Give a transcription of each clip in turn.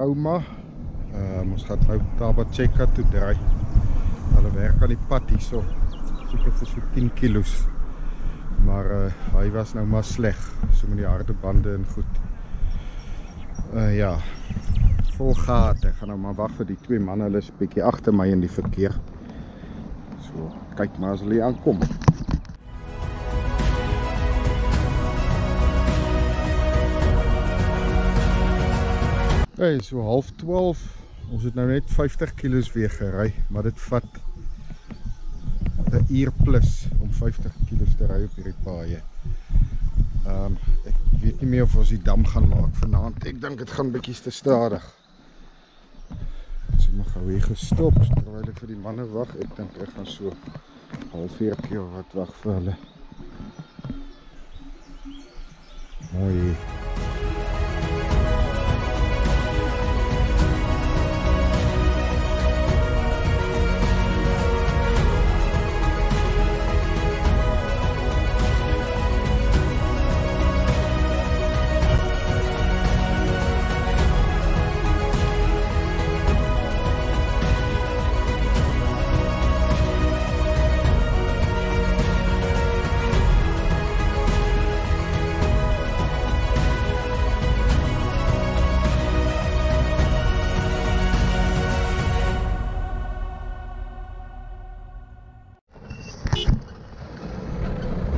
ouma. Ons gaan nou Tabacheka toe draai. Hulle werk aan die pad hierso. Seker vir so 10 kilos. Maar hy was nou maar sleg. So met die harde bande en goed. Ja, vol gate. Ek gaan nou maar wag vir die twee manne. Hulle is 'n bietjie agter my in die verkeer. So, kyk maar as hulle hier aankom. Hey, so 11:30. Ons het nou net 50 kilos weer gery, maar dit vat 'n uur plus om 50 kilos te ry op hierdie paaie. Ek weet nie meer of ons die dam gaan maak vanaand. Ek dink dit gaan bietjie te stadig. So mag gou hier gestop terwyl ek vir die manne wag. Ek dink ek gaan so 30 keer wat wag vir hulle. Mooi.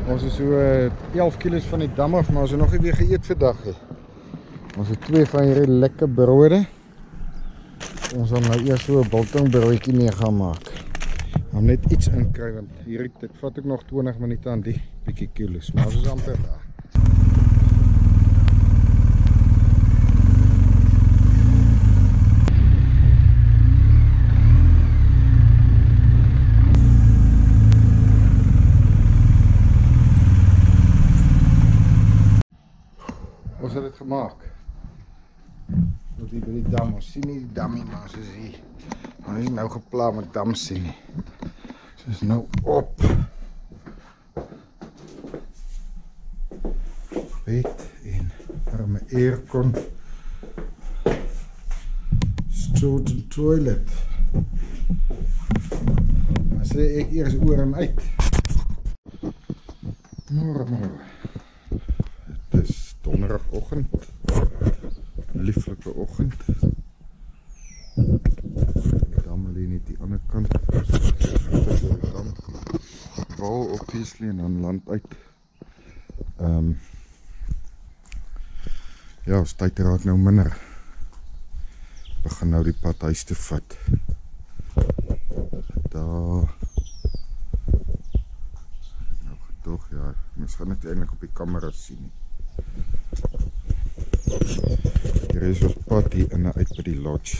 Ons is so 11 kilos van die dam af, maar ons het nog nie weer geëet vandag he. Ons het 2 van hierdie lekker brode. Ons gaan nou eers so 'n biltongbroodjie mee gaan maak. Gaan net iets inkry want hierdie dit vat ook nog 20 minute aan die bietjie kilos, maar ons is amper daar. Ons het dit gemaak. Tot hier by die dam. Ons sien nie die dam nie, maar ons is hier. Ons is nou gepla met dam sien nie. Ons is nou op. Bed en arme aircon. Student toilet. Dan sê ek eers oor en uit. Môre. Het is donderdagoggend, lieflike oggend. Dan lê net die ander kant. Dan wal obviously en dan land uit. Ja, ons tyd raak nou minder. Begin nou die pad huis te vat. Daar. Nou toch ja, mens gaan dit eintlik op die kamera sien. Hier is ons pad hier in en uit by die lodge.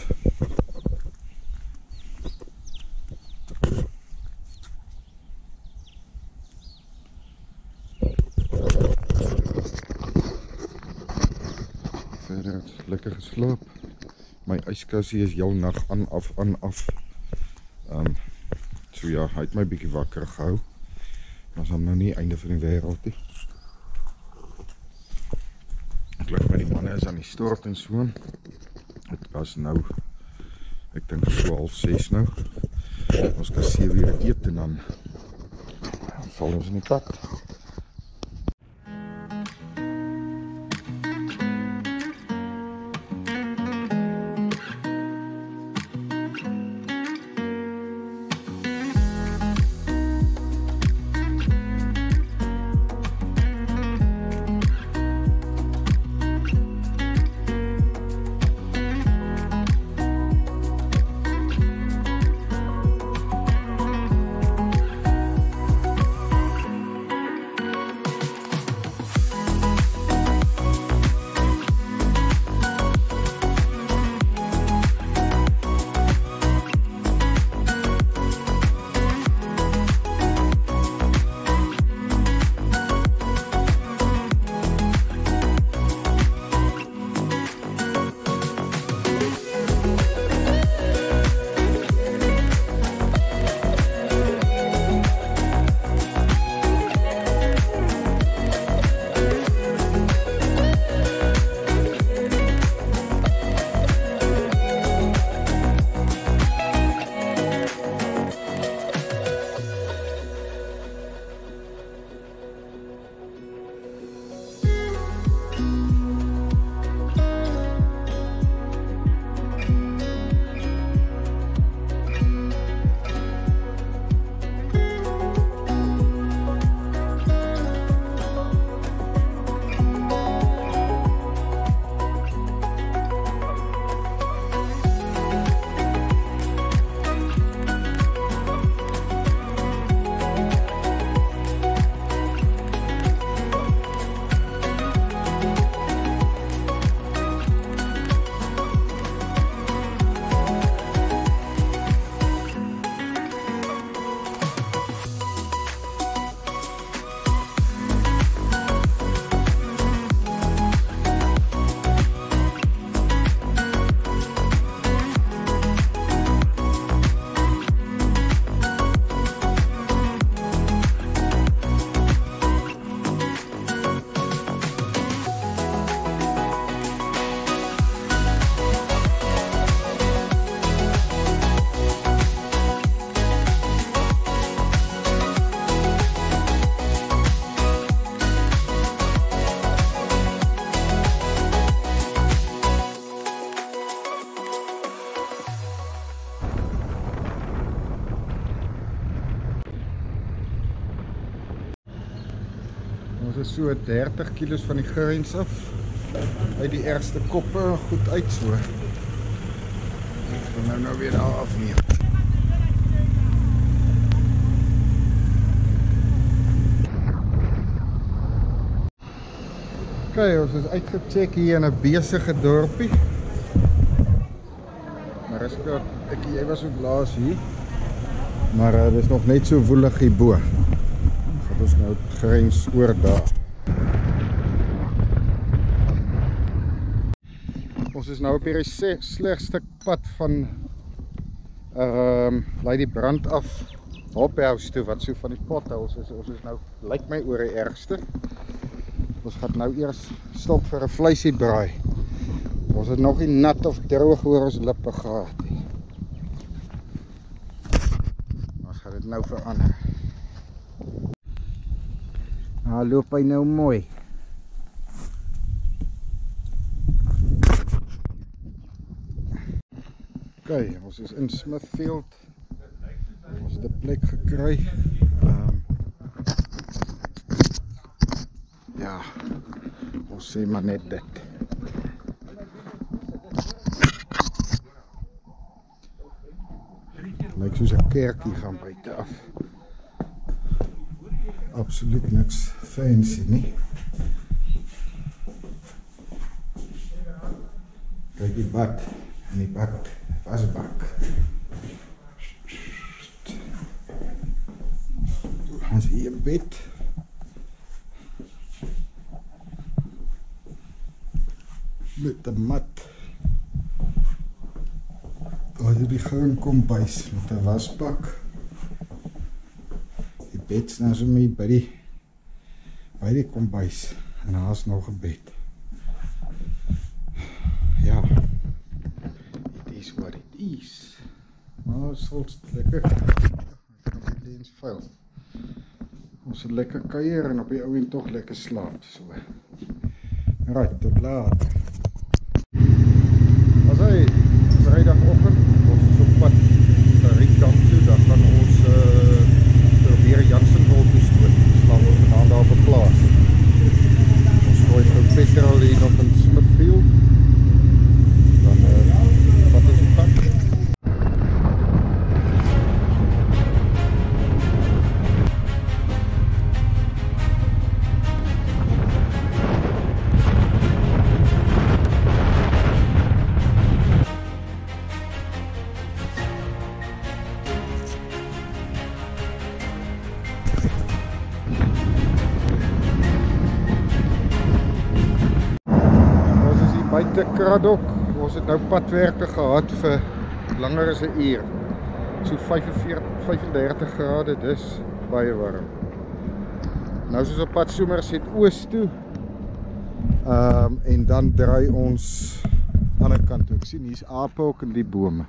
Verder lekker geslaap. My yskassie is heel nag aan af. So ja, hy het my bietjie wakker gehou. Maar ons gaan nou nie einde van die wêreld nie. Gelukkig met die manne is aan die stort en so. Het was nou, ek dink so 5:30 nou. Ons kan 7 uur eet en dan val ons in die pad. Ons is so 30 kilos van die grens af. Uit die eerste koppe goed uit so. Ek gaan nou weer daar afneem. Ok, ons is uitgecheck hier in 'n besige dorpie. Mariska, jy was ook laas hier. Maar dit is nog net so woelig hierbo. Gaan ons nou grens oor daar. Ons is nou op hierdie slegste pad van lei die brand af Hophouse toe, wat so van die potholes is. Ons is nou, lyk my, oor die ergste. Ons gaan nou eers stop vir 'n vleisie braai. Ons het nog nie nat of droog oor ons lippe gehad nie. Ons gaan dit nou verander. Loop hy nou mooi. Ok, ons is in Smithfield. Ons het 'n plek gekry. Ja, ons sê maar net dit. Lyk soos 'n kerkie gaan buite af. Absoluut niks fancy nie. Kyk die bad en die bad, wasbak. Ons hier 'n bed. Met 'n mat. Daar is die groen kombuis met 'n wasbak. Die bed staan so mee by die kombuis en daar is nog 'n bed. Ja. It is what it is. Maar het is lekker. Lens vuil. Ons het lekker kuier en op die ou en tog lekker slaap so. Right, tot later. As hy Vrydagoggend, ons is op pad na Rietkamp toe, dan gaan ons probeer Jansenwil toestoot. Slaan ons vandaan daar op 'n plaas. Ons gooi vir petrol hier nog in Smithfield. Dan vat ons die pad. Buite Kraddock, ons het nou padwerke gehad vir langer as 'n uur. So 35 grade, dis baie warm. Nou is ons op pad Somerset oos toe. En dan draai ons aan die ander kant toe. Ek sien hier's ape ook in die bome.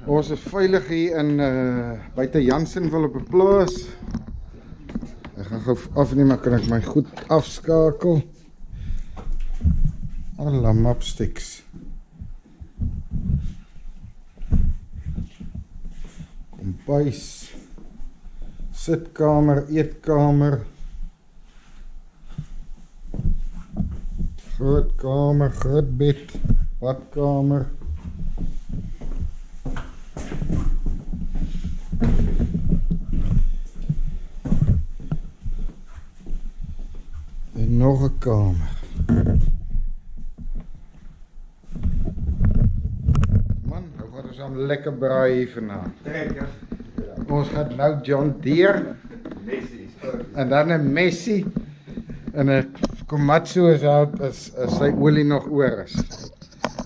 Ons is veilig hier in buite Jansenwil op 'n plaas. Ek gaan gou afneem, maar kan ek my goed afskakel. Alla mapsticks. Kombuis, sitkamer, eetkamer, groot kamer, groot bed, badkamer. En nog 'n kamer. Man, nou gaan ons aan lekker braai hier vanaand. Trekker. Ons gaan nou John Deere Messi. en dan 'n Messi en 'n Komatsu is sy olie nog oor is.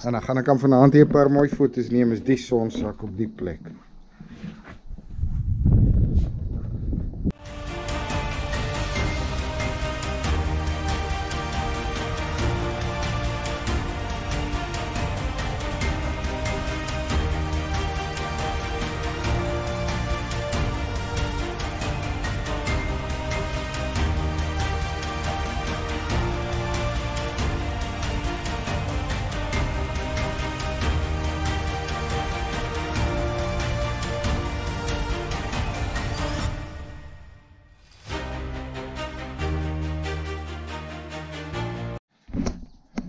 En dan gaan ek aan vanaand hier 'n paar mooi foto's neem is die sonsak op die plek.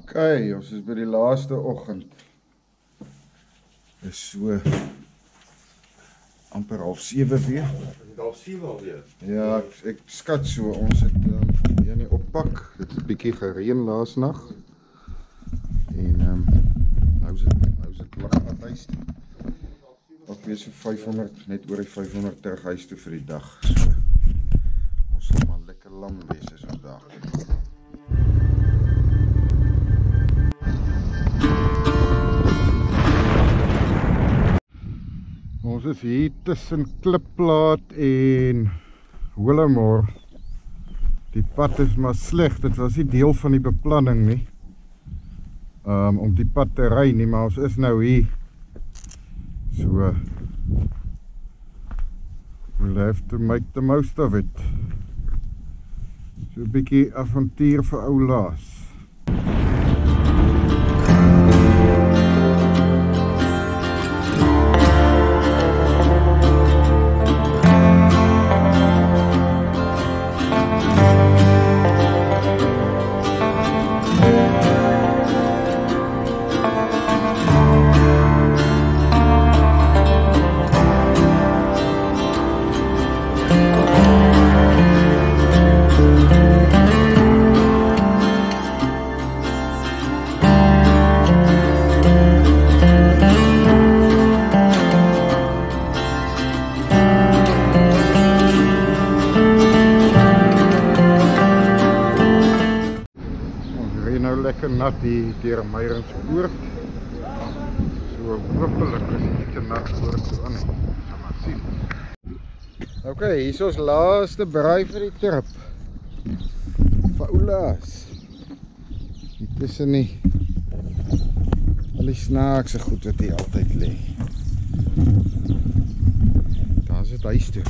Okay, ons is by die laaste oggend. Dis so amper 6:30 weer. Half 7 alweer. Ja, ek skat so, ons het hier nie oppak. Dit het 'n bietjie gereën laasnag. En nou is dit lig na huis toe. Ook weer so 500, net oor die 500 terug huis toe vir die dag. So, ons sal maar lekker lam wees as ons dag. Ons is hier tussen Klipplaat en Willemore. Die pad is maar sleg, dit was nie deel van die beplanning nie. Om die pad te ry nie, maar ons is nou hier. So we'll have to make the most of it. So 'n bietjie avontuur vir ou Laas. Lekker nat hier deur Meyerspoort. So hopelik is dit te nat voor toe aan. Gaan maar sien. Okay, hier is ons laaste braai vir die trip. Vir ou Laas. Hier tussen nie al die snaakse goed wat hier altyd lê. Daar is dit huis toe.